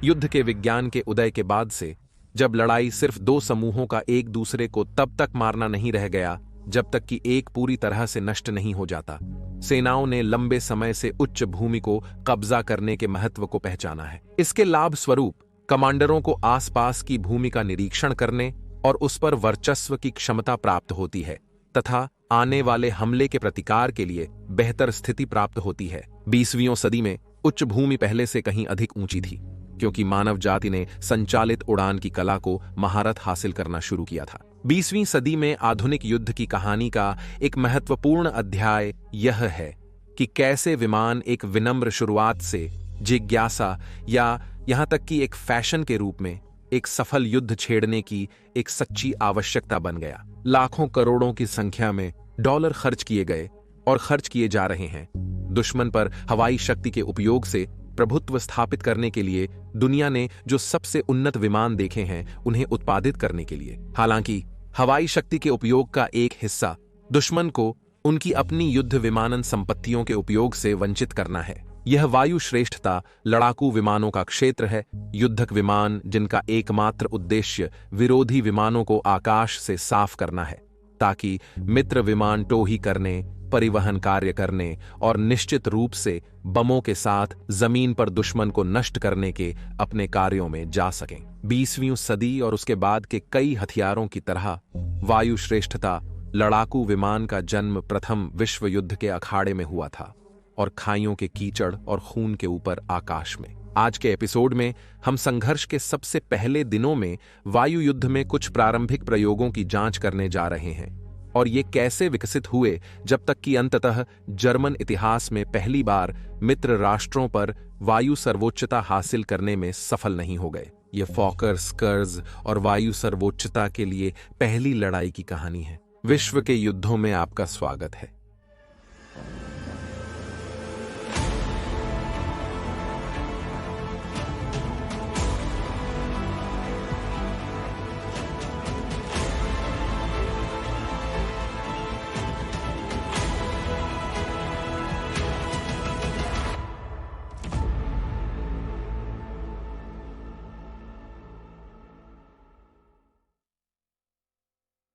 युद्ध के विज्ञान के उदय के बाद से, जब लड़ाई सिर्फ दो समूहों का एक दूसरे को तब तक मारना नहीं रह गया जब तक कि एक पूरी तरह से नष्ट नहीं हो जाता, सेनाओं ने लंबे समय से उच्च भूमि को कब्जा करने के महत्व को पहचाना है। इसके लाभ स्वरूप कमांडरों को आसपास की भूमि का निरीक्षण करने और उस पर वर्चस्व की क्षमता प्राप्त होती है तथा आने वाले हमले के प्रतिकार के लिए बेहतर स्थिति प्राप्त होती है। 20वीं सदी में उच्च भूमि पहले से कहीं अधिक ऊंची थी, क्योंकि मानव जाति ने संचालित उड़ान की कला को महारत हासिल करना शुरू किया था। 20वीं सदी में आधुनिक युद्ध की कहानी का एक महत्वपूर्ण अध्याय यह है कि कैसे विमान एक विनम्र शुरुआत से जिज्ञासा या यहां तक कि एक फैशन के रूप में एक सफल युद्ध छेड़ने की एक सच्ची आवश्यकता बन गया। लाखों करोड़ों की संख्या में डॉलर खर्च किए गए और खर्च किए जा रहे हैं दुश्मन पर हवाई शक्ति के उपयोग से प्रभुत्व स्थापित करने के लिए। दुनिया ने जो सबसे उन्नत विमान देखे हैं उन्हें उत्पादित करने के लिए। हालांकि हवाई शक्ति के उपयोग का एक हिस्सा दुश्मन को उनकी अपनी युद्ध विमानन संपत्तियों के उपयोग से वंचित करना है। यह वायु श्रेष्ठता लड़ाकू विमानों का क्षेत्र है, युद्धक विमान जिनका एकमात्र उद्देश्य विरोधी विमानों को आकाश से साफ करना है ताकि मित्र विमान टोही करने, परिवहन कार्य करने और निश्चित रूप से बमों के साथ जमीन पर दुश्मन को नष्ट करने के अपने कार्यों में जा सकें। 20वीं सदी और उसके बाद के कई हथियारों की तरह वायु श्रेष्ठता लड़ाकू विमान का जन्म प्रथम विश्व युद्ध के अखाड़े में हुआ था और खाइयों के कीचड़ और खून के ऊपर आकाश में। आज के एपिसोड में हम संघर्ष के सबसे पहले दिनों में वायु युद्ध में कुछ प्रारंभिक प्रयोगों की जांच करने जा रहे हैं और ये कैसे विकसित हुए जब तक कि अंततः जर्मन इतिहास में पहली बार मित्र राष्ट्रों पर वायु सर्वोच्चता हासिल करने में सफल नहीं हो गए। ये फॉकर्स, कर्ज और वायु सर्वोच्चता के लिए पहली लड़ाई की कहानी है। विश्व के युद्धों में आपका स्वागत है।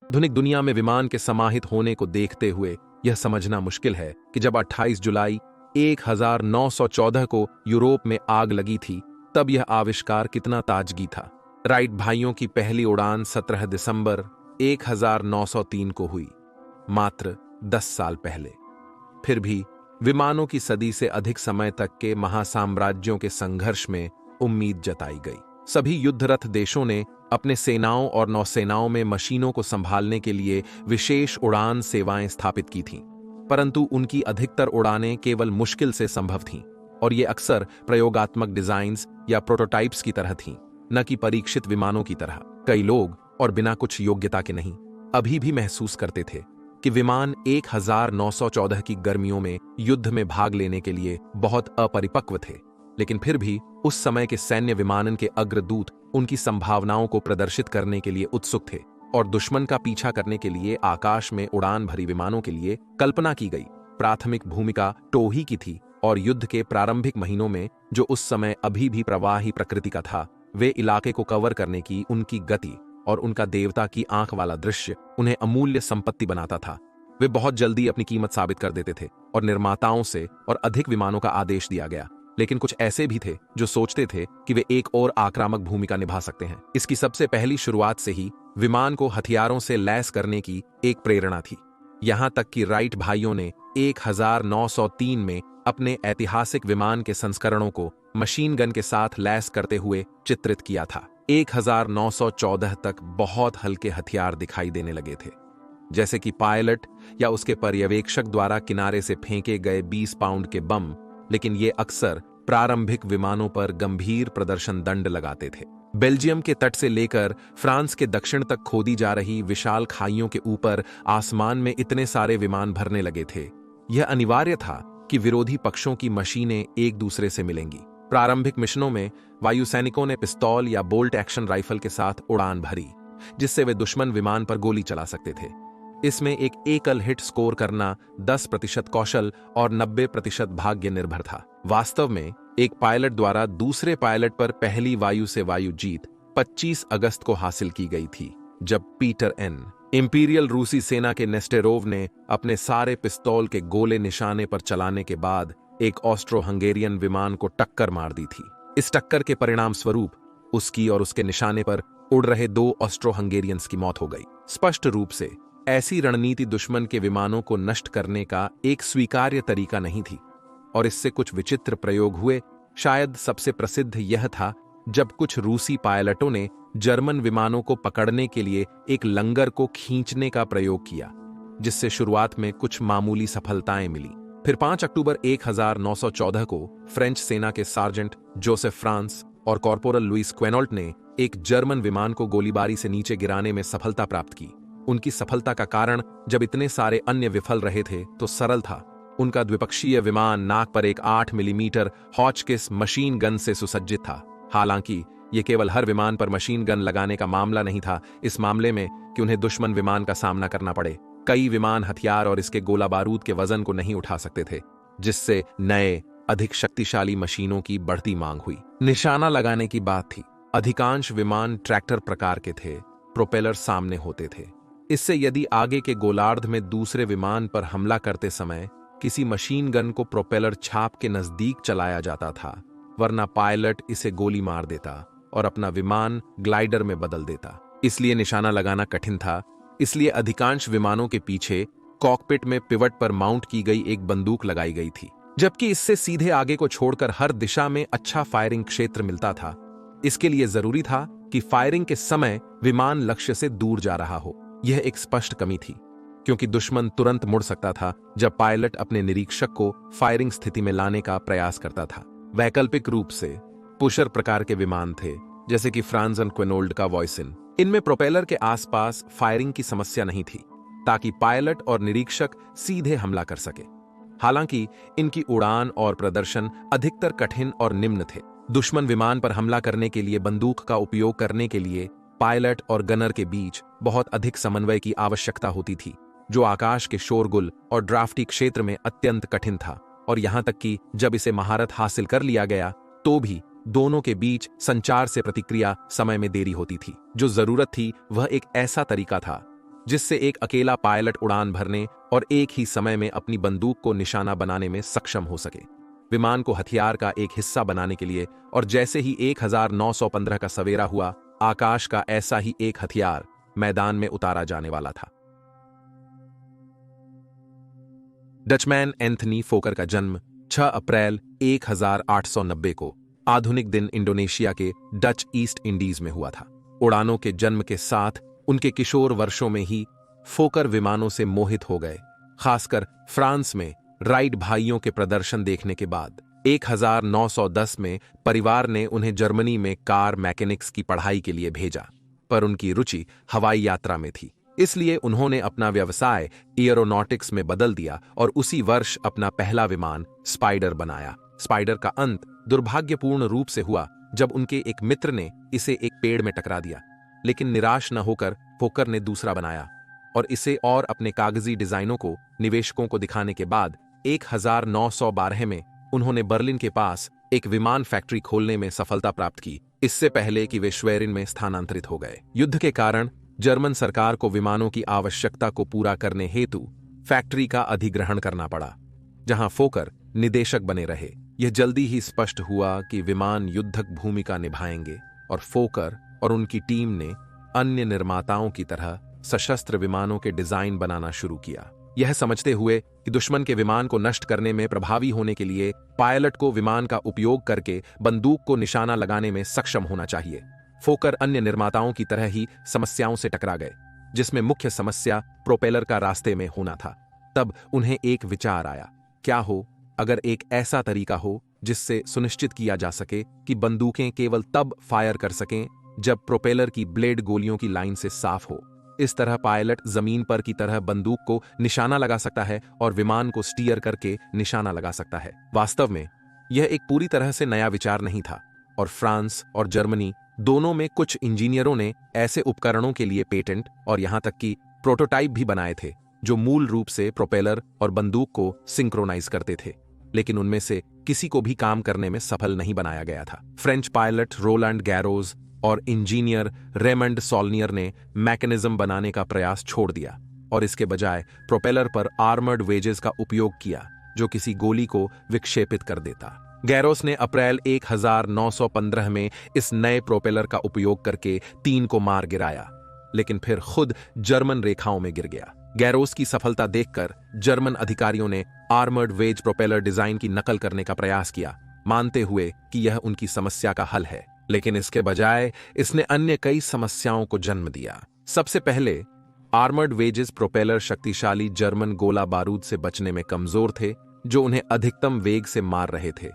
आधुनिक दुनिया में विमान के समाहित होने को देखते हुए यह समझना मुश्किल है कि जब 28 जुलाई 1914 को यूरोप में आग लगी थी तब यह आविष्कार कितना ताजगी था। राइट भाइयों की पहली उड़ान 17 दिसंबर 1903 को हुई, मात्र 10 साल पहले। फिर भी विमानों की सदी से अधिक समय तक के महासाम्राज्यों के संघर्ष में उम्मीद जताई गई। सभी युद्धरत देशों ने अपने सेनाओं और नौसेनाओं में मशीनों को संभालने के लिए विशेष उड़ान सेवाएं स्थापित की थीं, परंतु उनकी अधिकतर उड़ानें केवल मुश्किल से संभव थीं और ये अक्सर प्रयोगात्मक डिजाइन्स या प्रोटोटाइप्स की तरह थीं, न कि परीक्षित विमानों की तरह। कई लोग, और बिना कुछ योग्यता के नहीं, अभी भी महसूस करते थे कि विमान 1914 की गर्मियों में युद्ध में भाग लेने के लिए बहुत अपरिपक्व थे, लेकिन फिर भी उस समय के सैन्य विमानन के अग्रदूत उनकी संभावनाओं को प्रदर्शित करने के लिए उत्सुक थे और दुश्मन का पीछा करने के लिए आकाश में उड़ान भरी विमानों के लिए कल्पना की गई। प्राथमिक भूमिका टोही की थी और युद्ध के प्रारंभिक महीनों में, जो उस समय अभी भी प्रवाही प्रकृति का था, वे इलाके को कवर करने की उनकी गति और उनका देवता की आंख वाला दृश्य उन्हें अमूल्य संपत्ति बनाता था। वे बहुत जल्दी अपनी कीमत साबित कर देते थे और निर्माताओं से और अधिक विमानों का आदेश दिया गया। लेकिन कुछ ऐसे भी थे जो सोचते थे कि वे एक और आक्रामक भूमिका निभा सकते हैं। इसकी सबसे पहली शुरुआत से ही विमान को हथियारों से लैस करने की एक प्रेरणा थी। यहां तक कि राइट भाइयों ने 1903 में अपने ऐतिहासिक विमान के संस्करणों को मशीन गन के साथ लैस करते हुए चित्रित किया था। 1914 तक बहुत हल्के हथियार दिखाई देने लगे थे, जैसे कि पायलट या उसके पर्यवेक्षक द्वारा किनारे से फेंके गए 20 पाउंड के बम, लेकिन ये अक्सर प्रारंभिक विमानों पर गंभीर प्रदर्शन दंड लगाते थे। बेल्जियम के तट से लेकर फ्रांस के दक्षिण तक खोदी जा रही विशाल खाइयों के ऊपर आसमान में इतने सारे विमान भरने लगे थे। यह अनिवार्य था कि विरोधी पक्षों की मशीनें एक दूसरे से मिलेंगी। प्रारंभिक मिशनों में वायुसैनिकों ने पिस्तौल या बोल्ट एक्शन राइफल के साथ उड़ान भरी, जिससे वे दुश्मन विमान पर गोली चला सकते थे। इसमें एक एकल हिट स्कोर करना 10% कौशल और 90% भाग्य निर्भर था। वास्तव में एक पायलट द्वारा दूसरे पायलट पर पहली वायु से वायु जीत 25 अगस्त को हासिल की गई थी, जब पीटर एन इंपीरियल रूसी सेना के नेस्टेरोव ने अपने सारे पिस्तौल के गोले निशाने पर चलाने के बाद एक ऑस्ट्रो हंगेरियन विमान को टक्कर मार दी थी। इस टक्कर के परिणाम स्वरूप उसकी और उसके निशाने पर उड़ रहे 2 ऑस्ट्रो हंगेरियंस की मौत हो गई। स्पष्ट रूप से ऐसी रणनीति दुश्मन के विमानों को नष्ट करने का एक स्वीकार्य तरीका नहीं थी, और इससे कुछ विचित्र प्रयोग हुए। शायद सबसे प्रसिद्ध यह था जब कुछ रूसी पायलटों ने जर्मन विमानों को पकड़ने के लिए एक लंगर को खींचने का प्रयोग किया, जिससे शुरुआत में कुछ मामूली सफलताएं मिली। फिर 5 अक्टूबर 1914 को फ्रेंच सेना के सार्जेंट जोसेफ फ्रांस और कॉर्पोरल लुइस क्वेनोल्ट ने एक जर्मन विमान को गोलीबारी से नीचे गिराने में सफलता प्राप्त की। उनकी सफलता का कारण, जब इतने सारे अन्य विफल रहे थे, तो सरल था। उनका द्विपक्षीय विमान नाक पर एक 8 मिलीमीटर हॉचकिस मशीन गन से सुसज्जित था। हालांकि यह केवल हर विमान पर मशीन गन लगाने का मामला नहीं था, इस मामले में कि उन्हें दुश्मन विमान का सामना करना पड़े। कई विमान हथियार और इसके गोला बारूद के वजन को नहीं उठा सकते थे, जिससे नए अधिक शक्तिशाली मशीनों की बढ़ती मांग हुई। निशाना लगाने की बात थी। अधिकांश विमान ट्रैक्टर प्रकार के थे, प्रोपेलर सामने होते थे। इससे यदि आगे के गोलार्ध में दूसरे विमान पर हमला करते समय किसी मशीन गन को प्रोपेलर छाप के नजदीक चलाया जाता था, वरना पायलट इसे गोली मार देता और अपना विमान ग्लाइडर में बदल देता। इसलिए निशाना लगाना कठिन था। इसलिए अधिकांश विमानों के पीछे कॉकपिट में पिवट पर माउंट की गई एक बंदूक लगाई गई थी, जबकि इससे सीधे आगे को छोड़कर हर दिशा में अच्छा फायरिंग क्षेत्र मिलता था। इसके लिए जरूरी था कि फायरिंग के समय विमान लक्ष्य से दूर जा रहा हो। यह एक स्पष्ट कमी थी, क्योंकि दुश्मन तुरंत मुड़ सकता था जब पायलट अपने निरीक्षक को फायरिंग स्थिति में लाने का प्रयास करता था। वैकल्पिक रूप से पुशर प्रकार के विमान थे, जैसे कि फ्रांस एंड क्वेनोल्ड का वॉयसिन। इनमें प्रोपेलर के आसपास फायरिंग की समस्या नहीं थी, ताकि पायलट और निरीक्षक सीधे हमला कर सके। हालांकि इनकी उड़ान और प्रदर्शन अधिकतर कठिन और निम्न थे। दुश्मन विमान पर हमला करने के लिए बंदूक का उपयोग करने के लिए पायलट और गनर के बीच बहुत अधिक समन्वय की आवश्यकता होती थी, जो आकाश के शोरगुल और ड्राफ्टी क्षेत्र में अत्यंत कठिन था। और यहां तक कि जब इसे महारत हासिल कर लिया गया, तो भी दोनों के बीच संचार से प्रतिक्रिया समय में देरी होती थी। जो जरूरत थी वह एक ऐसा तरीका था जिससे एक अकेला पायलट उड़ान भरने और एक ही समय में अपनी बंदूक को निशाना बनाने में सक्षम हो सके। विमान को हथियार का एक हिस्सा बनाने के लिए, और जैसे ही 1915 का सवेरा हुआ, आकाश का ऐसा ही एक हथियार मैदान में उतारा जाने वाला था। डचमैन एंथनी फोकर का जन्म 6 अप्रैल 1890 को आधुनिक दिन इंडोनेशिया के डच ईस्ट इंडीज में हुआ था। उड़ानों के जन्म के साथ उनके किशोर वर्षों में ही फोकर विमानों से मोहित हो गए। खासकर फ्रांस में राइट भाइयों के प्रदर्शन देखने के बाद 1910 में परिवार ने उन्हें जर्मनी में कार मैकेनिक्स की पढ़ाई के लिए भेजा, पर उनकी रुचि हवाई यात्रा में थी। इसलिए उन्होंने अपना व्यवसाय एयरोनॉटिक्स में बदल दिया और उसी वर्ष अपना पहला विमान स्पाइडर बनाया। स्पाइडर का अंत दुर्भाग्यपूर्ण रूप से हुआ जब उनके एक मित्र ने इसे एक पेड़ में टकरा दिया। लेकिन निराश न होकर फोकर ने दूसरा बनाया, और इसे और अपने कागजी डिजाइनों को निवेशकों को दिखाने के बाद 1912 में उन्होंने बर्लिन के पास एक विमान फैक्ट्री खोलने में सफलता प्राप्त की, इससे पहले कि वे श्वेरिन में स्थानांतरित हो गए। युद्ध के कारण जर्मन सरकार को विमानों की आवश्यकता को पूरा करने हेतु फैक्ट्री का अधिग्रहण करना पड़ा, जहां फोकर निदेशक बने रहे। यह जल्दी ही स्पष्ट हुआ कि विमान युद्धक भूमिका निभाएंगे, और फोकर और उनकी टीम ने अन्य निर्माताओं की तरह सशस्त्र विमानों के डिजाइन बनाना शुरू किया, यह समझते हुए कि दुश्मन के विमान को नष्ट करने में प्रभावी होने के लिए पायलट को विमान का उपयोग करके बंदूक को निशाना लगाने में सक्षम होना चाहिए। फोकर अन्य निर्माताओं की तरह ही समस्याओं से टकरा गए, जिसमें मुख्य समस्या प्रोपेलर का रास्ते में होना था। तब उन्हें एक विचार आया, क्या हो अगर एक ऐसा तरीका हो जिससे सुनिश्चित किया जा सके कि बंदूकें केवल तब फायर कर सकें जब प्रोपेलर की ब्लेड गोलियों की लाइन से साफ हो। इस तरह पायलट जमीन पर की तरह बंदूक को निशाना लगा सकता है और विमान को स्टीयर करके निशाना लगा सकता है। वास्तव में यह एक पूरी तरह से नया विचार नहीं था, और फ्रांस और जर्मनी दोनों में कुछ इंजीनियरों ने ऐसे उपकरणों के लिए पेटेंट और यहां तक कि प्रोटोटाइप भी बनाए थे, जो मूल रूप से प्रोपेलर और बंदूक को सिंक्रोनाइज करते थे। लेकिन उनमें से किसी को भी काम करने में सफल नहीं बनाया गया था। फ्रेंच पायलट रोलैंड गैरोस और इंजीनियर रेमंड सॉल्नियर ने मैकेनिज्म बनाने का प्रयास छोड़ दिया और इसके बजाय प्रोपेलर पर आर्मर्ड वेजेस का उपयोग किया, जो किसी गोली को विक्षेपित कर देता। गैरोस ने अप्रैल 1915 में इस नए प्रोपेलर का उपयोग करके 3 को मार गिराया, लेकिन फिर खुद जर्मन रेखाओं में गिर गया। गैरोस की सफलता देखकर जर्मन अधिकारियों ने आर्मर्ड वेज प्रोपेलर डिजाइन की नकल करने का प्रयास किया, मानते हुए कि यह उनकी समस्या का हल है, लेकिन इसके बजाय इसने अन्य कई समस्याओं को जन्म दिया। सबसे पहले, आर्मर्ड वेजेस प्रोपेलर शक्तिशाली जर्मन गोला बारूद से बचने में कमजोर थे, जो उन्हें अधिकतम वेग से मार रहे थे।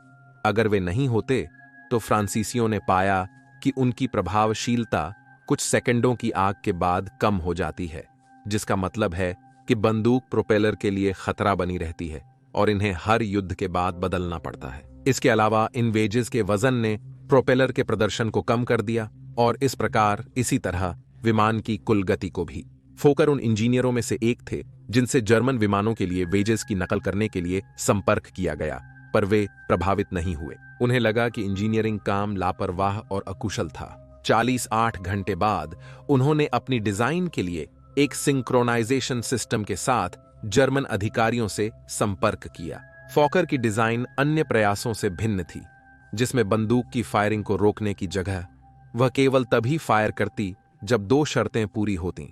अगर वे नहीं होते तो फ्रांसीसियों ने पाया कि उनकी प्रभावशीलता कुछ सेकंडों की आग के बाद कम हो जाती है, जिसका मतलब है कि बंदूक प्रोपेलर के लिए खतरा बनी रहती है और इन्हें हर युद्ध के बाद बदलना पड़ता है। इसके अलावा इन वेजेस के वजन ने प्रोपेलर के प्रदर्शन को कम कर दिया और इस प्रकार इसी तरह विमान की कुल गति को भी। फोकर उन इंजीनियरों में से एक थे जिनसे जर्मन विमानों के लिए वेजेस की नकल करने के लिए संपर्क किया गया, पर वे प्रभावित नहीं हुए। उन्हें लगा कि इंजीनियरिंग काम लापरवाह और अकुशल था। 48 घंटे बाद उन्होंने अपनी डिजाइन के लिए एक सिंक्रोनाइजेशन सिस्टम के साथ जर्मन अधिकारियों से संपर्क किया। फॉकर की डिजाइन अन्य प्रयासों से भिन्न थी, जिसमें बंदूक की फायरिंग को रोकने की जगह वह केवल तभी फायर करती जब 2 शर्तें पूरी होतीं,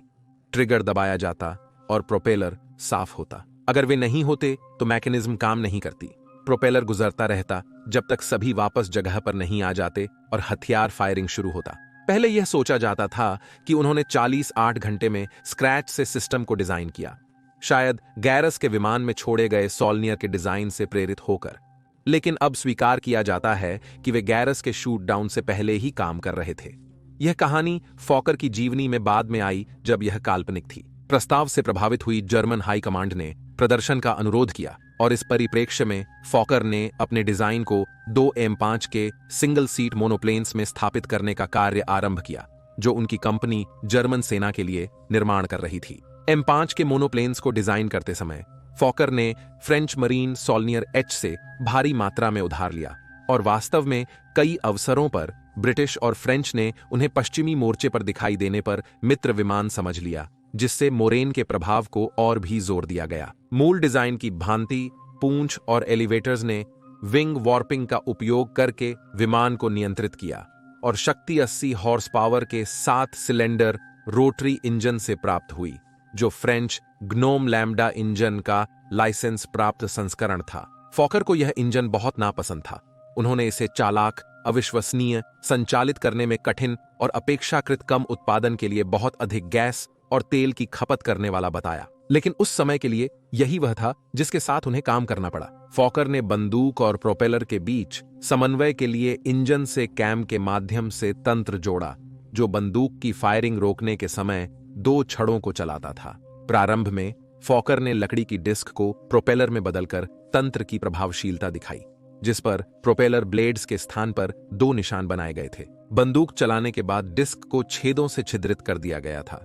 ट्रिगर दबाया जाता और प्रोपेलर साफ होता। अगर वे नहीं होते तो मैकेनिज्म काम नहीं करती। प्रोपेलर गुजरता रहता जब तक सभी वापस जगह पर नहीं आ जाते और हथियार फायरिंग शुरू होता। पहले यह सोचा जाता था कि उन्होंने 48 घंटे में स्क्रैच से सिस्टम को डिजाइन किया, शायद गैरस के विमान में छोड़े गए सॉल्नियर के डिजाइन से प्रेरित होकर। लेकिन अब स्वीकार किया जाता है कि वे गैरस के शूट डाउन से पहले ही काम कर रहे थे। यह कहानी फॉकर की जीवनी में बाद में आई जब यह काल्पनिक थी। प्रस्ताव से प्रभावित हुई जर्मन हाई कमांड ने प्रदर्शन का अनुरोध किया और इस परिप्रेक्ष्य में फॉकर ने अपने डिजाइन को 2 M5 के सिंगल सीट मोनोप्लेन्स में स्थापित करने का कार्य आरंभ किया, जो उनकी कंपनी जर्मन सेना के लिए निर्माण कर रही थी। M5 के मोनोप्लेन्स को डिजाइन करते समय फॉकर ने फ्रेंच मरीन सॉल्नियर H से भारी मात्रा में उधार लिया और वास्तव में कई अवसरों पर ब्रिटिश और फ्रेंच ने उन्हें पश्चिमी मोर्चे पर दिखाई देने पर मित्र विमान समझ लिया, जिससे मोरेन के प्रभाव को और भी जोर दिया गया। मूल डिजाइन की भांति, पूंछ और एलिवेटर्स ने विंग वॉर्पिंग का उपयोग करके विमान को नियंत्रित किया और शक्ति 80 हॉर्स पावर के 7 सिलेंडर रोटरी इंजन से प्राप्त हुई, जो फ्रेंच ग्नोम लैम्डा इंजन का लाइसेंस प्राप्त संस्करण था। फॉकर को यह इंजन बहुत नापसंद था। उन्होंने इसे चालाक, अविश्वसनीय, संचालित करने में कठिन और अपेक्षाकृत कम उत्पादन के लिए बहुत अधिक गैस और तेल की खपत करने वाला बताया। लेकिन उस समय के लिए यही वह था जिसके साथ उन्हें काम करना पड़ा। फॉकर ने बंदूक और प्रोपेलर के बीच समन्वय के लिए इंजन से कैम के माध्यम से तंत्र जोड़ा, जो बंदूक की फायरिंग रोकने के समय 2 छड़ों को चलाता था। प्रारंभ में फॉकर ने लकड़ी की डिस्क को प्रोपेलर में बदलकर तंत्र की प्रभावशीलता दिखाई, जिस पर प्रोपेलर ब्लेड्स के स्थान पर 2 निशान बनाए गए थे। बंदूक चलाने के बाद डिस्क को छेदों से छिद्रित कर दिया गया था,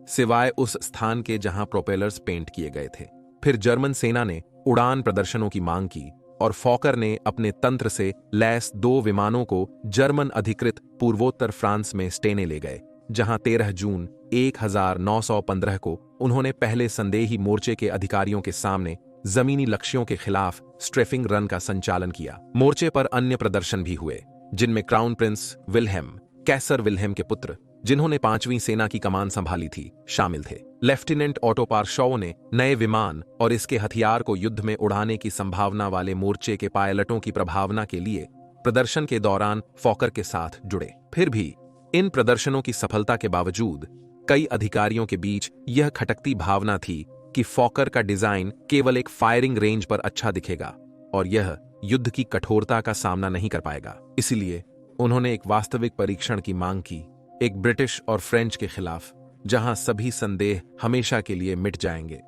सिवाय उस स्थान के जहां प्रोपेलर्स पेंट किए गए थे। फिर जर्मन सेना ने उड़ान प्रदर्शनों की मांग की और फॉकर ने अपने तंत्र से लैस 2 विमानों को जर्मन अधिकृत पूर्वोत्तर फ्रांस में स्टेने ले गए, जहां 13 जून 1915 को उन्होंने पहले संदेही मोर्चे के अधिकारियों के सामने जमीनी लक्ष्यों के खिलाफ स्ट्रेफिंग रन का संचालन किया। मोर्चे पर अन्य प्रदर्शन भी हुए, जिनमें क्राउन प्रिंस विल्हेम, कैसर विल्हेम के पुत्र, जिन्होंने 5वीं सेना की कमान संभाली थी, शामिल थे। लेफ्टिनेंट ऑटो पार्शॉव ने नए विमान और इसके हथियार को युद्ध में उड़ाने की संभावना वाले मोर्चे के पायलटों की प्रभावना के लिए प्रदर्शन के दौरान फॉकर के साथ जुड़े। फिर भी इन प्रदर्शनों की सफलता के बावजूद कई अधिकारियों के बीच यह खटकती भावना थी कि फॉकर का डिजाइन केवल एक फायरिंग रेंज पर अच्छा दिखेगा और यह युद्ध की कठोरता का सामना नहीं कर पाएगा। इसलिए उन्होंने एक वास्तविक परीक्षण की मांग की, एक ब्रिटिश और फ्रेंच के खिलाफ, जहां सभी संदेह हमेशा के लिए मिट जाएंगे।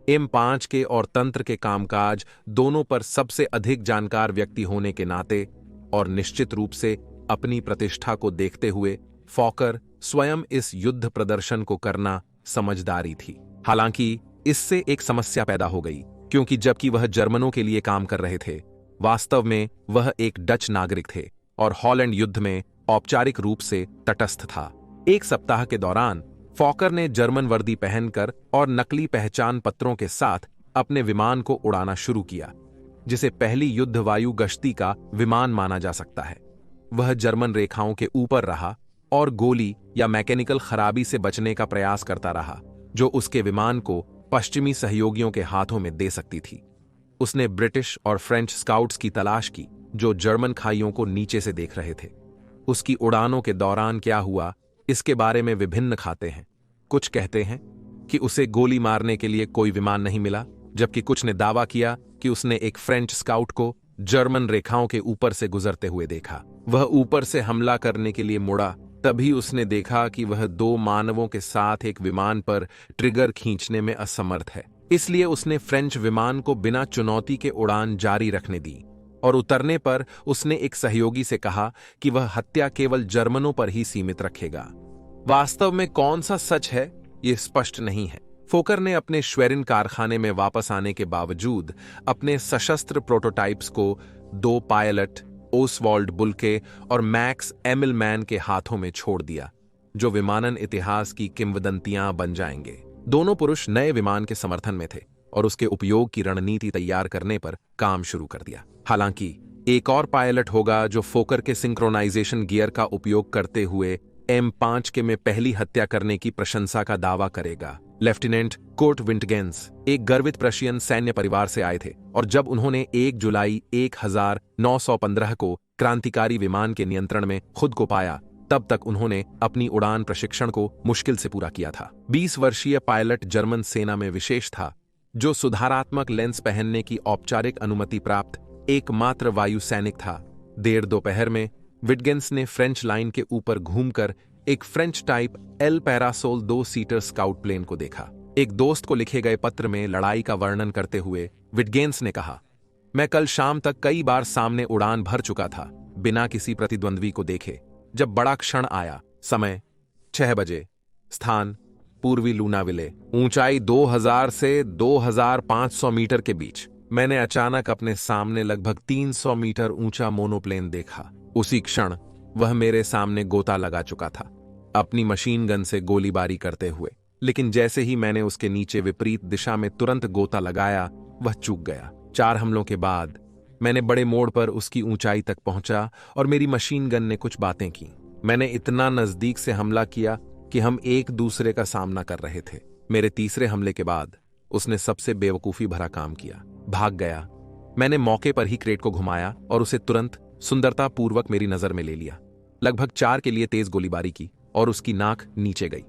M5 के और तंत्र के कामकाज दोनों पर सबसे अधिक जानकार व्यक्ति होने के नाते और निश्चित रूप से अपनी प्रतिष्ठा को देखते हुए फॉकर स्वयं इस युद्ध प्रदर्शन को करना समझदारी थी। हालांकि इससे एक समस्या पैदा हो गई, क्योंकि जबकि वह जर्मनों के लिए काम कर रहे थे, वास्तव में वह एक डच नागरिक थे और हॉलैंड युद्ध में औपचारिक रूप से तटस्थ था। एक सप्ताह के दौरान फॉकर ने जर्मन वर्दी पहनकर और नकली पहचान पत्रों के साथ अपने विमान को उड़ाना शुरू किया, जिसे पहली युद्ध वायु गश्ती का विमान माना जा सकता है। वह जर्मन रेखाओं के ऊपर रहा और गोली या मैकेनिकल खराबी से बचने का प्रयास करता रहा, जो उसके विमान को पश्चिमी सहयोगियों के हाथों में दे सकती थी। उसने ब्रिटिश और फ्रेंच स्काउट्स की तलाश की, जो जर्मन खाइयों को नीचे से देख रहे थे। उसकी उड़ानों के दौरान क्या हुआ, इसके बारे में विभिन्न खाते हैं। कुछ कहते हैं कि उसे गोली मारने के लिए कोई विमान नहीं मिला, जबकि कुछ ने दावा किया कि उसने एक फ्रेंच स्काउट को जर्मन रेखाओं के ऊपर से गुजरते हुए देखा। वह ऊपर से हमला करने के लिए मुड़ा, तभी उसने देखा कि वह 2 मानवों के साथ एक विमान पर ट्रिगर खींचने में असमर्थ है। इसलिए उसने फ्रेंच विमान को बिना चुनौती के उड़ान जारी रखने दी और उतरने पर उसने एक सहयोगी से कहा कि वह हत्या केवल जर्मनों पर ही सीमित रखेगा। वास्तव में कौन सा सच है, यह स्पष्ट नहीं है। फोकर ने अपने श्वेरिन कारखाने में वापस आने के बावजूद अपने सशस्त्र प्रोटोटाइप्स को 2 पायलट ओसवाल्ड बुल्के और मैक्स एमिलमैन के हाथों में छोड़ दिया, जो विमानन इतिहास की किंवदंतियां बन जाएंगे। दोनों पुरुष नए विमान के समर्थन में थे और उसके उपयोग की रणनीति तैयार करने पर काम शुरू कर दिया। हालांकि एक और पायलट होगा जो फोकर के सिंक्रोनाइजेशन गियर का उपयोग करते हुए M5 के में पहली हत्या करने की प्रशंसा का दावा करेगा। लेफ्टिनेंट कोर्ट विंटगेंस एक गर्वित प्रशियन सैन्य परिवार से आए थे और जब उन्होंने 1 जुलाई 1915 को क्रांतिकारी विमान के नियंत्रण में खुद को पाया, तब तक उन्होंने अपनी उड़ान प्रशिक्षण को मुश्किल से पूरा किया था। 20 वर्षीय पायलट जर्मन सेना में विशेष था, जो सुधारात्मक लेंस पहनने की औपचारिक अनुमति प्राप्त एकमात्र वायु सैनिक था। देर दोपहर में विटगेंस ने फ्रेंच लाइन के ऊपर घूमकर एक French type L parasol 2 seater scout plane को देखा। एक दोस्त को लिखे गए पत्र में लड़ाई का वर्णन करते हुए विटगेंस ने कहा, मैं कल शाम तक कई बार सामने उड़ान भर चुका था, बिना किसी प्रतिद्वंद्वी को देखे। जब बड़ा क्षण आया, समय 6 बजे, स्थान पूर्वी लूनाविले, ऊंचाई 2000 से 2500 मीटर के बीच, मैंने अचानक अपने सामने लगभग 300 मीटर ऊंचा मोनोप्लेन देखा। उसी क्षण वह मेरे सामने गोता लगा चुका था, अपनी मशीन गन से गोलीबारी करते हुए। लेकिन जैसे ही मैंने उसके नीचे विपरीत दिशा में तुरंत गोता लगाया, वह चूक गया। 4 हमलों के बाद मैंने बड़े मोड़ पर उसकी ऊंचाई तक पहुंचा और मेरी मशीन गन ने कुछ बातें की। मैंने इतना नजदीक से हमला किया कि हम एक दूसरे का सामना कर रहे थे। मेरे तीसरे हमले के बाद उसने सबसे बेवकूफी भरा काम किया, भाग गया। मैंने मौके पर ही क्रेट को घुमाया और उसे तुरंत सुंदरता पूर्वक मेरी नजर में ले लिया। लगभग 4 के लिए तेज गोलीबारी की और उसकी नाक नीचे गई।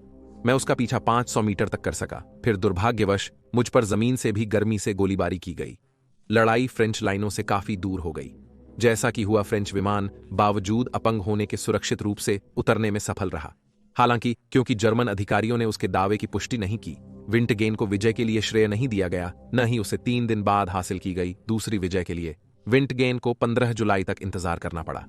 मैं उसका पीछा 500 मीटर तक कर सका। फिर दुर्भाग्यवश मुझ पर जमीन से भी गर्मी से गोलीबारी की गई। लड़ाई फ्रेंच लाइनों से काफी दूर हो गई। जैसा कि हुआ, फ्रेंच विमान बावजूद अपंग होने के सुरक्षित रूप से उतरने में सफल रहा। हालांकि क्योंकि जर्मन अधिकारियों ने उसके दावे की पुष्टि नहीं की, विंटगेन को विजय के लिए श्रेय नहीं दिया गया, न ही उसे 3 दिन बाद हासिल की गई दूसरी विजय के लिए विंटगेन को 15 जुलाई तक इंतजार करना पड़ा।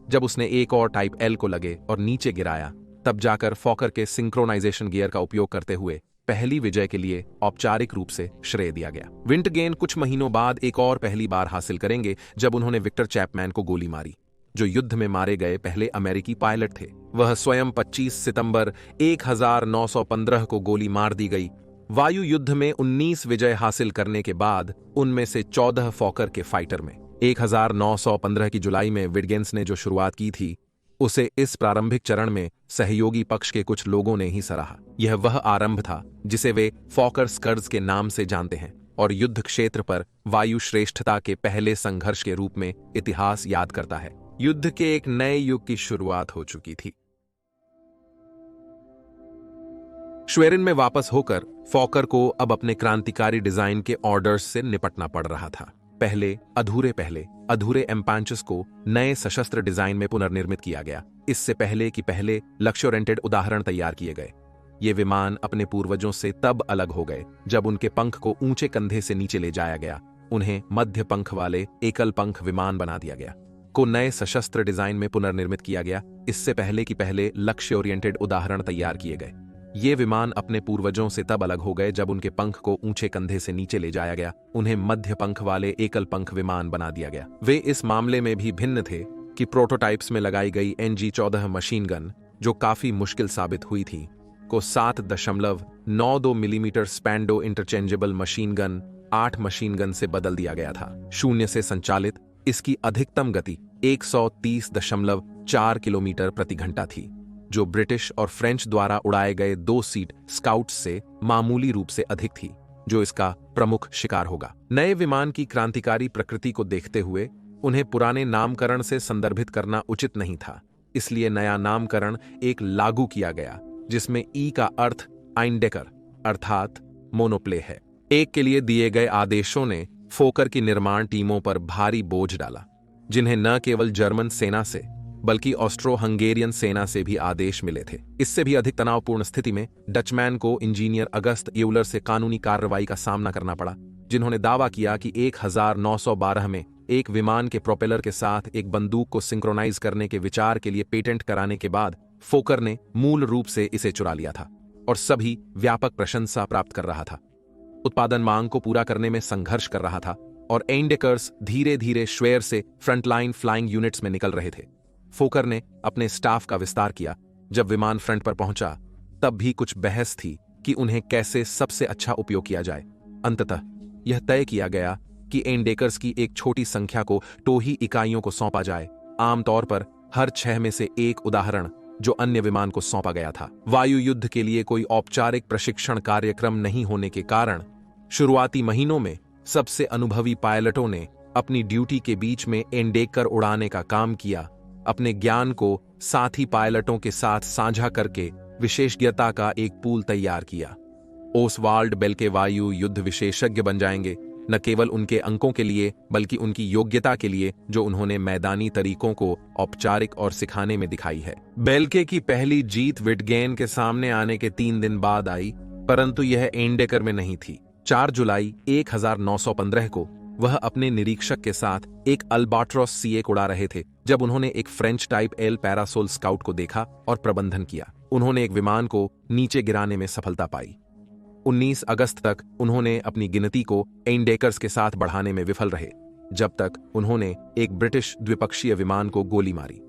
जब उसने एक और टाइप एल को लगे और नीचे गिराया, तब जाकर फॉकर के सिंक्रोनाइजेशन गियर का उपयोग करते हुए पहली विजय के लिए औपचारिक रूप से श्रेय दिया गया। विंटगेन कुछ महीनों बाद एक और पहली बार हासिल करेंगे, जब उन्होंने विक्टर चैपमैन को गोली मारी, जो युद्ध में मारे गए पहले अमेरिकी पायलट थे। वह स्वयं 25 सितंबर 1915 को गोली मार दी गई। वायु युद्ध में 19 विजय हासिल करने के बाद उनमें से 14 फॉकर के फाइटर में 1915 की जुलाई में विटगेंस ने जो शुरुआत की थी, उसे इस प्रारंभिक चरण में सहयोगी पक्ष के कुछ लोगों ने ही सराहा। यह वह आरंभ था जिसे वे फॉकर स्कर्ज के नाम से जानते हैं और युद्ध क्षेत्र पर वायु श्रेष्ठता के पहले संघर्ष के रूप में इतिहास याद करता है। युद्ध के एक नए युग की शुरुआत हो चुकी थी। श्वेरिन में वापस होकर फॉकर को अब अपने क्रांतिकारी डिजाइन के ऑर्डर्स से निपटना पड़ रहा था। पहले अधूरे M5 को नए सशस्त्र डिजाइन में पुनर्निर्मित किया गया। इससे पहले कि पहले लक्ष्य ओरिएंटेड उदाहरण तैयार किए गए। ये विमान अपने पूर्वजों से तब अलग हो गए जब उनके पंख को ऊंचे कंधे से नीचे ले जाया गया। उन्हें मध्य पंख वाले एकल पंख विमान बना दिया गया। को नए सशस्त्र डिजाइन में पुनर्निर्मित किया गया, इससे पहले कि पहले लक्ष्य ओरिएंटेड उदाहरण तैयार किए गए। ये विमान अपने पूर्वजों से तब अलग हो गए जब उनके पंख को ऊंचे कंधे से नीचे ले जाया गया, उन्हें मध्य पंख वाले एकल पंख विमान बना दिया गया। वे इस मामले में भी भिन्न थे कि प्रोटोटाइप्स में लगाई गई NG-14 मशीन गन, जो काफी मुश्किल साबित हुई थी, को 7.92 millimetre Spandau interchangeable machine gun 8 machine gun से बदल दिया गया था। शून्य से संचालित इसकी अधिकतम गति 130.4 किलोमीटर प्रति घंटा थी, जो ब्रिटिश और फ्रेंच द्वारा उड़ाए गए 2 सीट स्काउट्स से मामूली रूप से अधिक थी, जो इसका प्रमुख शिकार होगा। नए विमान की क्रांतिकारी प्रकृति को देखते हुए उन्हें पुराने नामकरण से संदर्भित करना उचित नहीं था, इसलिए नया नामकरण एक लागू किया गया, जिसमें ई का अर्थ आइंडेकर अर्थात मोनोप्ले है। एक के लिए दिए गए आदेशों ने फोकर की निर्माण टीमों पर भारी बोझ डाला, जिन्हें न केवल जर्मन सेना से बल्कि ऑस्ट्रो हंगेरियन सेना से भी आदेश मिले थे। इससे भी अधिक तनावपूर्ण स्थिति में डचमैन को इंजीनियर अगस्त यूलर से कानूनी कार्रवाई का सामना करना पड़ा, जिन्होंने दावा किया कि 1912 में एक विमान के प्रोपेलर के साथ एक बंदूक को सिंक्रोनाइज करने के विचार के लिए पेटेंट कराने के बाद फोकर ने मूल रूप से इसे चुरा लिया था और सभी व्यापक प्रशंसा प्राप्त कर रहा था। उत्पादन मांग को पूरा करने में संघर्ष कर रहा था और एंडेकर्स धीरे धीरे श्वेयर से फ्रंटलाइन फ्लाइंग यूनिट्स में निकल रहे थे। फोकर ने अपने स्टाफ का विस्तार किया। जब विमान फ्रंट पर पहुंचा तब भी कुछ बहस थी कि उन्हें कैसे सबसे अच्छा उपयोग किया जाए। अंततः यह तय किया गया कि एंडेकर्स की एक छोटी संख्या को टोही इकाइयों को सौंपा जाए, आमतौर पर हर 6 में से एक उदाहरण, जो अन्य विमान को सौंपा गया था। वायु युद्ध के लिए कोई औपचारिक प्रशिक्षण कार्यक्रम नहीं होने के कारण शुरुआती महीनों में सबसे अनुभवी पायलटों ने अपनी ड्यूटी के बीच में एंडेकर उड़ाने का काम किया, अपने ज्ञान को साथी पायलटों के साथ साझा करके विशेषज्ञता का एक पूल तैयार किया। ओसवाल्ड बेल्के वायु युद्ध विशेषज्ञ बन जाएंगे, न केवल उनके अंकों के लिए बल्कि उनकी योग्यता के लिए जो उन्होंने मैदानी तरीकों को औपचारिक और सिखाने में दिखाई है। बेल्के की पहली जीत विटगेन के सामने आने के 3 दिन बाद आई, परंतु यह एंडेकर में नहीं थी। 4 जुलाई 1915 को वह अपने निरीक्षक के साथ एक अल्बाट्रॉस C1 उड़ा रहे थे जब उन्होंने एक French type L parasol scout को देखा और प्रबंधन किया। उन्होंने एक विमान को नीचे गिराने में सफलता पाई। 19 अगस्त तक उन्होंने अपनी गिनती को एंडेकर्स के साथ बढ़ाने में विफल रहे, जब तक उन्होंने एक ब्रिटिश द्विपक्षीय विमान को गोली मारी।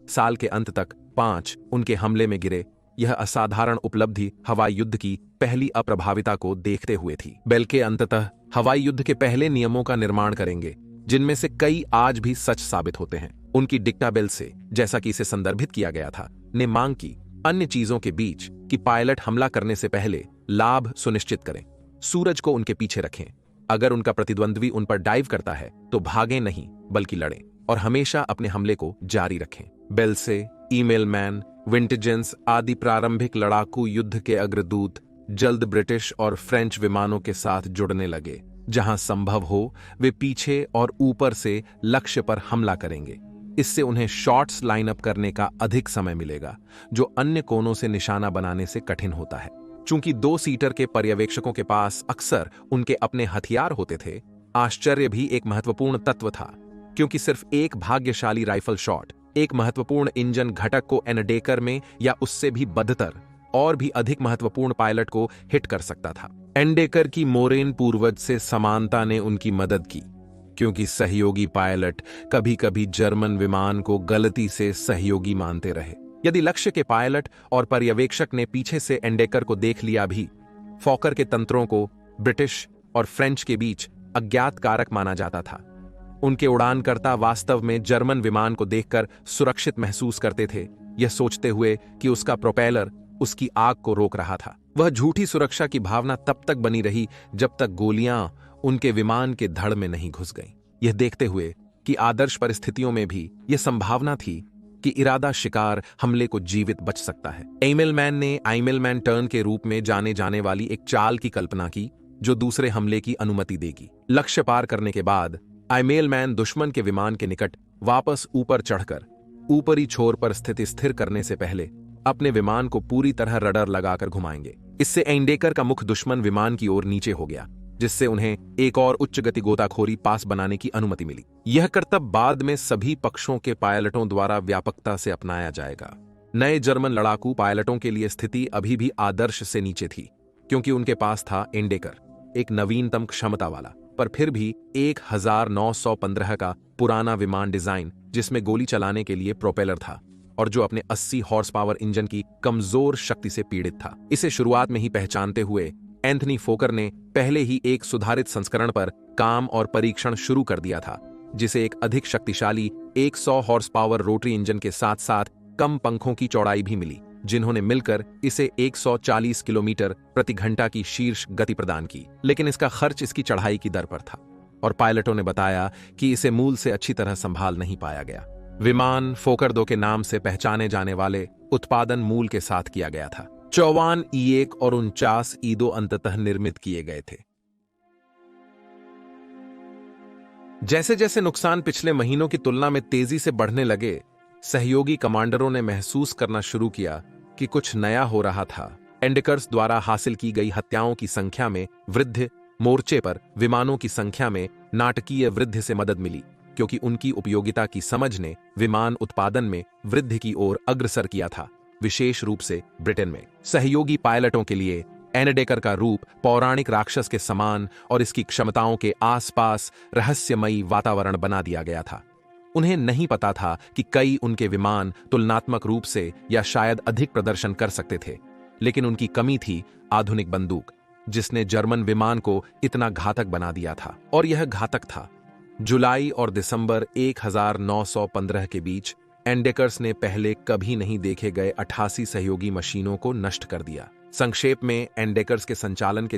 साल के अंत तक 5 उनके हमले में गिरे। यह असाधारण उपलब्धि हवाई युद्ध की पहली अप्रभाविता को देखते हुए थी। बेल्के अंततः हवाई युद्ध के पहले नियमों का निर्माण करेंगे, जिनमें से कई आज भी सच साबित होते हैं। उनकी डिक्टाबेल से, जैसा कि इसे संदर्भित किया गया था, ने मांग की, अन्य चीजों के बीच, कि पायलट हमला करने से पहले लाभ सुनिश्चित करें, सूरज को उनके पीछे रखें, अगर उनका प्रतिद्वंद्वी उन पर डाइव करता है तो भागें नहीं बल्कि लड़ें, और हमेशा अपने हमले को जारी रखें। बेल्से, ईमेल मैन, विंटेजेंस आदि प्रारंभिक लड़ाकू युद्ध के अग्रदूत जल्द ब्रिटिश और फ्रेंच विमानों के साथ जुड़ने लगे। जहां संभव हो वे पीछे और ऊपर से लक्ष्य पर हमला करेंगे। इससे उन्हें शॉट्स लाइनअप करने का अधिक समय मिलेगा, जो अन्य कोनों से निशाना बनाने से कठिन होता है। चूंकि 2 सीटर के पर्यवेक्षकों के पास अक्सर उनके अपने हथियार होते थे, आश्चर्य भी एक महत्वपूर्ण तत्व था, क्योंकि सिर्फ एक भाग्यशाली राइफल शॉट एक महत्वपूर्ण इंजन घटक को एंडेकर में या उससे भी बदतर और भी अधिक महत्वपूर्ण पायलट को हिट कर सकता था। एंडेकर की मोरेन पूर्वज से समानता ने उनकी मदद की, क्योंकि सहयोगी पायलट कभी कभी जर्मन विमान को गलती से सहयोगी मानते रहे। यदि लक्ष्य के पायलट और पर्यवेक्षक ने पीछे से एंडेकर को देख लिया भी, फोकर के तंत्रों को ब्रिटिश और फ्रेंच के बीच अज्ञात कारक माना जाता था। उनके उड़ानकर्ता वास्तव में जर्मन विमान को देखकर सुरक्षित महसूस करते थे, यह सोचते हुए कि उसका प्रोपेलर उसकी आग को रोक रहा था। वह झूठी सुरक्षा की भावना तब तक बनी रही जब तक गोलियां उनके विमान के धड़ में नहीं घुस गईं। यह देखते हुए कि आदर्श परिस्थितियों में भी यह संभावना थी कि इरादा शिकार हमले को जीवित बच सकता है। एमेलमैन ने आइमेलमैन टर्न के रूप में जाने जाने वाली एक चाल की कल्पना की, जो दूसरे हमले की अनुमति देगी। लक्ष्य पार करने के बाद आइमेलमैन दुश्मन के विमान के निकट वापस ऊपर चढ़कर ऊपरी छोर पर स्थिति स्थिर करने से पहले अपने विमान को पूरी तरह रडर लगाकर घुमाएंगे। इससे एंडेकर का मुख दुश्मन विमान की ओर नीचे हो गया, जिससे उन्हें एक और उच्च गति गोताखोरी पास बनाने की अनुमति मिली। यह करतब बाद में सभी पक्षों के पायलटों द्वारा व्यापकता से अपनाया जाएगा। नए जर्मन लड़ाकू पायलटों के लिए स्थिति अभी भी आदर्श से नीचे थी, क्योंकि उनके पास था एंडेकर, एक नवीनतम क्षमता वाला पर फिर भी 1915 का पुराना विमान डिजाइन, जिसमें गोली चलाने के लिए प्रोपेलर था और जो अपने 80 हॉर्स पावर इंजन की कमजोर शक्ति से पीड़ित था। इसे शुरुआत में ही पहचानते हुए एंथनी फोकर ने पहले ही एक सुधारित संस्करण पर काम और परीक्षण शुरू कर दिया था, जिसे एक अधिक शक्तिशाली 100 हॉर्स पावर रोटरी इंजन के साथ साथ कम पंखों की चौड़ाई भी मिली, जिन्होंने मिलकर इसे 140 किलोमीटर प्रति घंटा की शीर्ष गति प्रदान की। लेकिन इसका खर्च इसकी चढ़ाई की दर पर था और पायलटों ने बताया कि इसे मूल से अच्छी तरह संभाल नहीं पाया गया। विमान फोकर 2 के नाम से पहचाने जाने वाले उत्पादन मूल के साथ किया गया था। 54 E1 और 49 E2 अंततः निर्मित किए गए थे। जैसे जैसे नुकसान पिछले महीनों की तुलना में तेजी से बढ़ने लगे, सहयोगी कमांडरों ने महसूस करना शुरू किया कि कुछ नया हो रहा था। एंडेकर्स द्वारा हासिल की गई हत्याओं की संख्या में वृद्धि, मोर्चे पर विमानों की संख्या में नाटकीय वृद्धि से मदद मिली, क्योंकि उनकी उपयोगिता की समझ ने विमान उत्पादन में वृद्धि की ओर अग्रसर किया था, विशेष रूप से ब्रिटेन में। सहयोगी पायलटों के लिए एंडेकर का रूप पौराणिक राक्षस के समान और इसकी क्षमताओं के आसपास रहस्यमयी वातावरण बना दिया गया था। उन्हें नहीं पता था कि कई उनके विमान तुलनात्मक रूप से या शायद अधिक प्रदर्शन कर सकते थे, लेकिन उनकी कमी थी आधुनिक बंदूक, जिसने जर्मन विमान को इतना घातक बना दिया था। और यह घातक था। जुलाई और दिसंबर 1915 के बीच एंडेकर्स ने पहले कभी नहीं देखे गए 88 सहयोगी मशीनों को नष्ट कर दिया। संक्षेप में, एंडेकर्स के संचालन के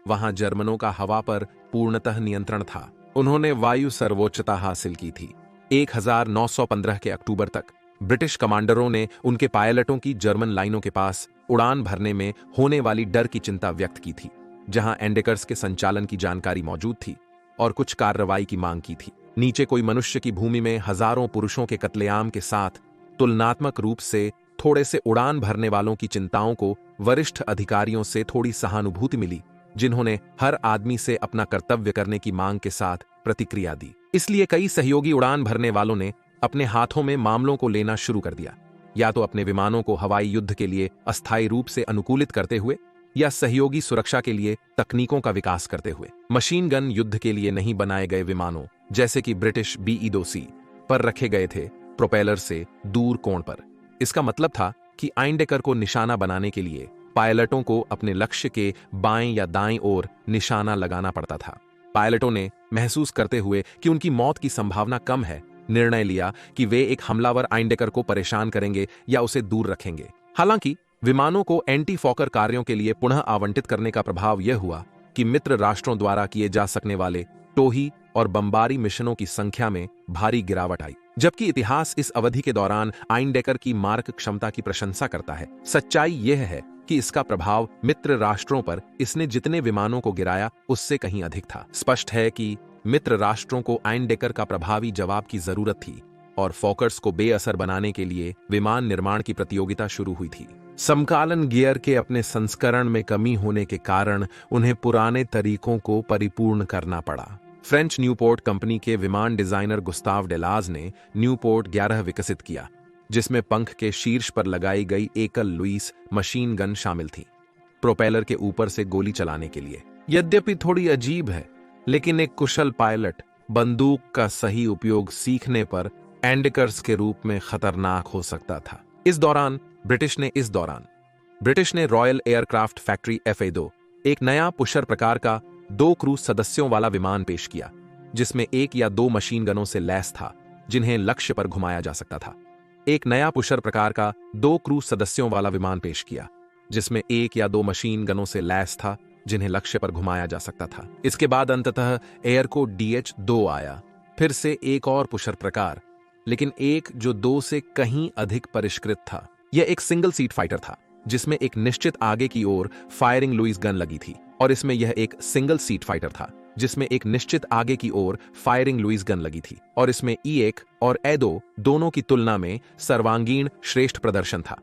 वहां जर्मनों का हवा पर पूर्णतः नियंत्रण था। उन्होंने वायु सर्वोच्चता हासिल की थी। 1915 के अक्टूबर तक ब्रिटिश कमांडरों ने उनके पायलटों की जर्मन लाइनों के पास उड़ान भरने में होने वाली डर की चिंता व्यक्त की थी, जहां एंडेकर्स के संचालन की जानकारी मौजूद थी और कुछ कार्रवाई की मांग की थी। नीचे कोई मनुष्य की भूमि में हजारों पुरुषों के कत्लेआम के साथ तुलनात्मक रूप से थोड़े से उड़ान भरने वालों की चिंताओं को वरिष्ठ अधिकारियों से थोड़ी सहानुभूति मिली, जिन्होंने हर आदमी से अपना कर्तव्य करने की मांग के साथ प्रतिक्रिया दी। इसलिए कई सहयोगी उड़ान भरने वालों ने अपने हाथों में मामलों को लेना शुरू कर दिया, या तो अपने विमानों को हवाई युद्ध के लिए अस्थायी रूप से अनुकूलित करते हुए या सहयोगी सुरक्षा के लिए तकनीकों का विकास करते हुए। मशीन गन युद्ध के लिए नहीं बनाए गए विमानों, जैसे कि ब्रिटिश BE-2C पर रखे गए थे प्रोपेलर से दूर कोण पर। इसका मतलब था कि आइंडेकर को निशाना बनाने के लिए पायलटों को अपने लक्ष्य के बाएं या दाएं ओर निशाना लगाना पड़ता था। पायलटों ने महसूस करते हुए कि उनकी मौत की संभावना कम है, निर्णय लिया कि वे एक हमलावर आइंडेकर को परेशान करेंगे या उसे दूर रखेंगे। हालांकि विमानों को एंटी फॉकर कार्यों के लिए पुनः आवंटित करने का प्रभाव यह हुआ कि मित्र राष्ट्रों द्वारा किए जा सकने वाले टोही और बमबारी मिशनों की संख्या में भारी गिरावट आई। जबकि इतिहास इस अवधि के दौरान आइंडेकर की मारक क्षमता की प्रशंसा करता है, सच्चाई यह है कि इसका प्रभाव मित्र राष्ट्रों पर इसने जितने विमानों को गिराया उससे कहीं अधिक था। स्पष्ट है कि मित्र राष्ट्रों को आइंडेकर का प्रभावी जवाब की जरूरत थी और फोकर्स को बेअसर बनाने के लिए विमान निर्माण की प्रतियोगिता शुरू हुई थी। समकालन गियर के अपने संस्करण में कमी होने के कारण उन्हें पुराने तरीकों को परिपूर्ण करना पड़ा। फ्रेंच न्यूपोर्ट कंपनी के विमान डिजाइनर गुस्ताव डेलाज ने न्यूपोर्ट 11 विकसित किया, जिसमें पंख के शीर्ष पर लगाई गई एकल लुईस मशीन गन शामिल थी, प्रोपेलर के ऊपर से गोली चलाने के लिए। यद्यपि थोड़ी अजीब है, लेकिन एक कुशल पायलट बंदूक का सही उपयोग सीखने पर एंडेकर्स के रूप में खतरनाक हो सकता था। इस दौरान ब्रिटिश ने रॉयल एयरक्राफ्ट फैक्ट्री FA-2 एक नया पुशर प्रकार का 2 क्रू सदस्यों वाला विमान पेश किया, जिसमें 1 या 2 मशीन गनों से लैस था, जिन्हें लक्ष्य पर घुमाया जा सकता था। एक नया पुशर प्रकार का 2 क्रू सदस्यों वाला विमान पेश किया, जिसमें 1 या 2 मशीन गनों से लैस था, जिन्हें लक्ष्य पर घुमाया जा सकता था। इसके बाद अंततः एयरको DH-2 आया, फिर से एक और पुशर प्रकार, लेकिन एक जो 2 से कहीं अधिक परिष्कृत था। यह एक सिंगल सीट फाइटर था, जिसमें एक निश्चित आगे की ओर फायरिंग लुईस गन लगी थी, और इसमें यह एक सिंगल सीट फाइटर था, जिसमें एक निश्चित आगे की ओर फायरिंग लुईस गन लगी थी, और इसमें E1 और A2 दोनों की तुलना में सर्वांगीण श्रेष्ठ प्रदर्शन था।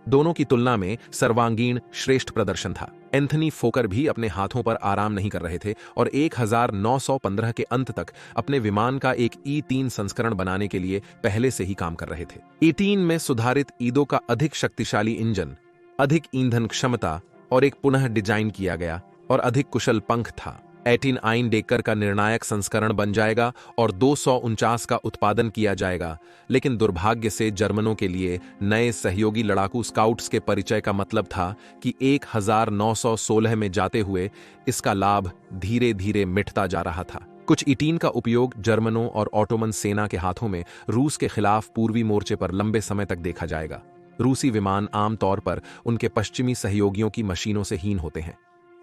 दोनों की तुलना में सर्वांगीण श्रेष्ठ प्रदर्शन था। एंथनी फोकर भी अपने हाथों पर आराम नहीं कर रहे थे और 1915 के अंत तक अपने विमान का एक E-3 संस्करण बनाने के लिए पहले से ही काम कर रहे थे। E-3 में सुधारित ईदो का अधिक शक्तिशाली इंजन, अधिक ईंधन क्षमता और एक पुनः डिजाइन किया गया और अधिक कुशल पंख था। 18 आइनडेकर का निर्णायक संस्करण बन जाएगा और 249 का उत्पादन किया जाएगा, लेकिन दुर्भाग्य से जर्मनों के लिए नए सहयोगी लड़ाकू स्काउट्स के परिचय का मतलब था कि 1916 में जाते हुए इसका लाभ धीरे धीरे मिटता जा रहा था। कुछ E-3 का उपयोग जर्मनों और ऑटोमन सेना के हाथों में रूस के खिलाफ पूर्वी मोर्चे पर लंबे समय तक देखा जाएगा। रूसी विमान आमतौर पर उनके पश्चिमी सहयोगियों की मशीनों से हीन होते हैं,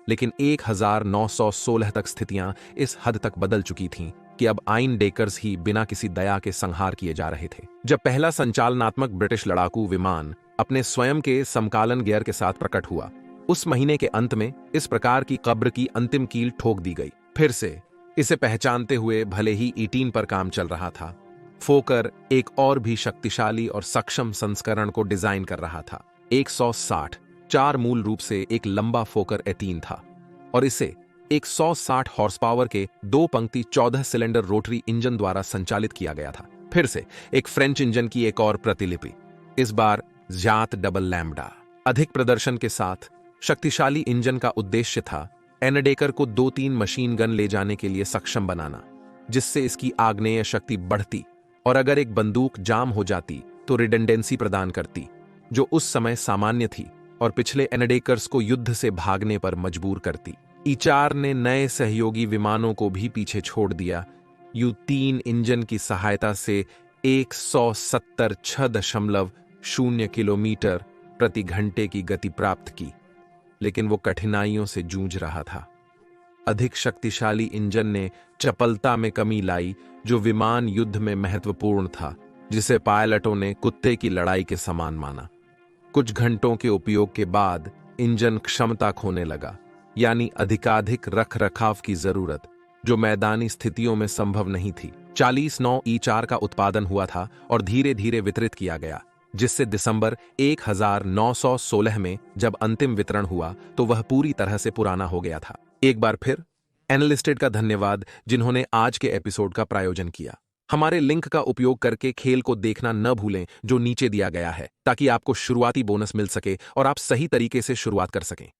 लेकिन 1916 तक स्थितियां इस हद तक बदल चुकी थीं कि अब आइनडेकर्स ही बिना किसी दया के संहार किए जा रहे थे। जब पहला संचालनात्मक ब्रिटिश लड़ाकू विमान अपने स्वयं के समकालन गियर के साथ प्रकट हुआ, उस महीने के अंत में इस प्रकार की कब्र की अंतिम कील ठोक दी गई। फिर से इसे पहचानते हुए भले ही E-3 पर काम चल रहा था, फोकर एक और भी शक्तिशाली और सक्षम संस्करण को डिजाइन कर रहा था। 160 मूल रूप से एक लंबा फोकर E-3 था और इसे 160 हॉर्स पावर के 2 पंक्ति 14 सिलेंडर रोटरी इंजन द्वारा संचालित किया गया था। फिर से एक फ्रेंच इंजन की एक और प्रतिलिपि, इस बार ज़्यात डबल लैम्ब्डा। अधिक प्रदर्शन के साथ शक्तिशाली इंजन का उद्देश्य था एनडेकर को 2-3 मशीन गन ले जाने के लिए सक्षम बनाना, जिससे इसकी आग्नेय शक्ति बढ़ती और अगर एक बंदूक जाम हो जाती तो रिडंडेंसी प्रदान करती, जो उस समय सामान्य थी और पिछले एनडेकर्स को युद्ध से भागने पर मजबूर करती। E-4 ने नए सहयोगी विमानों को भी पीछे छोड़ दिया। U-3 इंजन की सहायता से 170.0 किलोमीटर प्रति घंटे की गति प्राप्त की, लेकिन वो कठिनाइयों से जूझ रहा था। अधिक शक्तिशाली इंजन ने चपलता में कमी लाई, जो विमान युद्ध में महत्वपूर्ण था, जिसे पायलटों ने कुत्ते की लड़ाई के समान माना। कुछ घंटों के उपयोग के बाद इंजन क्षमता खोने लगा, यानी अधिकाधिक रखरखाव की जरूरत, जो मैदानी स्थितियों में संभव नहीं थी। 40-9 E-4 का उत्पादन हुआ था और धीरे धीरे वितरित किया गया, जिससे दिसंबर 1916 में जब अंतिम वितरण हुआ तो वह पूरी तरह से पुराना हो गया था। एक बार फिर एनालिस्टेड का धन्यवाद, जिन्होंने आज के एपिसोड का प्रायोजन किया। हमारे लिंक का उपयोग करके खेल को देखना न भूलें, जो नीचे दिया गया है, ताकि आपको शुरुआती बोनस मिल सके और आप सही तरीके से शुरुआत कर सकें।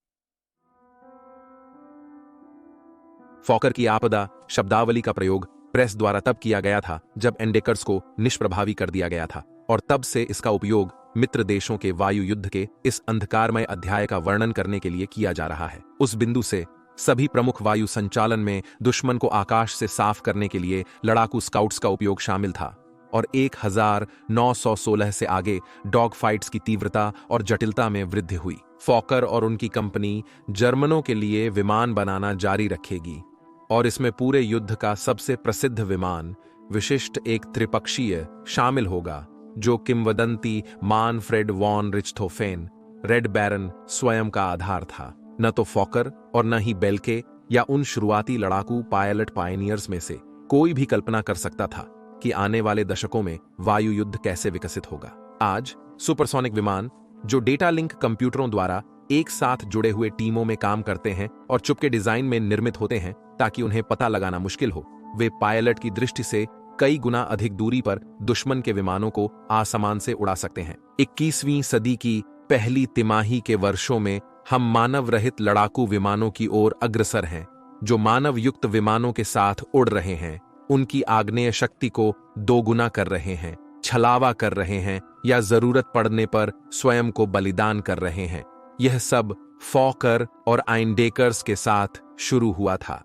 फॉकर की आपदा शब्दावली का प्रयोग प्रेस द्वारा तब किया गया था जब एनडेकर्स को निष्प्रभावी कर दिया गया था, और तब से इसका उपयोग मित्र देशों के वायु युद्ध के इस अंधकारमय अध्याय का वर्णन करने के लिए किया जा रहा है। उस बिंदु से सभी प्रमुख वायु संचालन में दुश्मन को आकाश से साफ करने के लिए लड़ाकू स्काउट्स का उपयोग शामिल था, और 1916 से आगे डॉग फाइट्स की तीव्रता और जटिलता में वृद्धि हुई। फॉकर और उनकी कंपनी जर्मनों के लिए विमान बनाना जारी रखेगी, और इसमें पूरे युद्ध का सबसे प्रसिद्ध विमान, विशिष्ट एक त्रिपक्षीय, शामिल होगा, जो किंवदंती मानफ्रेड वॉन रिच्टहोफेन, रेड बैरन स्वयं का आधार था। न तो फॉकर और न ही बेल्के या उन शुरुआती लड़ाकू पायलट पायनियर्स में से कोई भी कल्पना कर सकता था कि आने वाले दशकों में वायु युद्ध कैसे विकसित होगा। आज सुपरसोनिक विमान, जो डेटा लिंक कंप्यूटरों द्वारा एक साथ जुड़े हुए टीमों में काम करते हैं और चुपके डिजाइन में निर्मित होते हैं ताकि उन्हें पता लगाना मुश्किल हो, वे पायलट की दृष्टि से कई गुना अधिक दूरी पर दुश्मन के विमानों को आसमान से उड़ा सकते हैं। 21वीं सदी की पहली तिमाही के वर्षों में हम मानव रहित लड़ाकू विमानों की ओर अग्रसर हैं, जो मानव युक्त विमानों के साथ उड़ रहे हैं, उनकी आग्नेय शक्ति को दोगुना कर रहे हैं, छलावा कर रहे हैं या जरूरत पड़ने पर स्वयं को बलिदान कर रहे हैं। यह सब फॉकर और आइनडेकर्स के साथ शुरू हुआ था।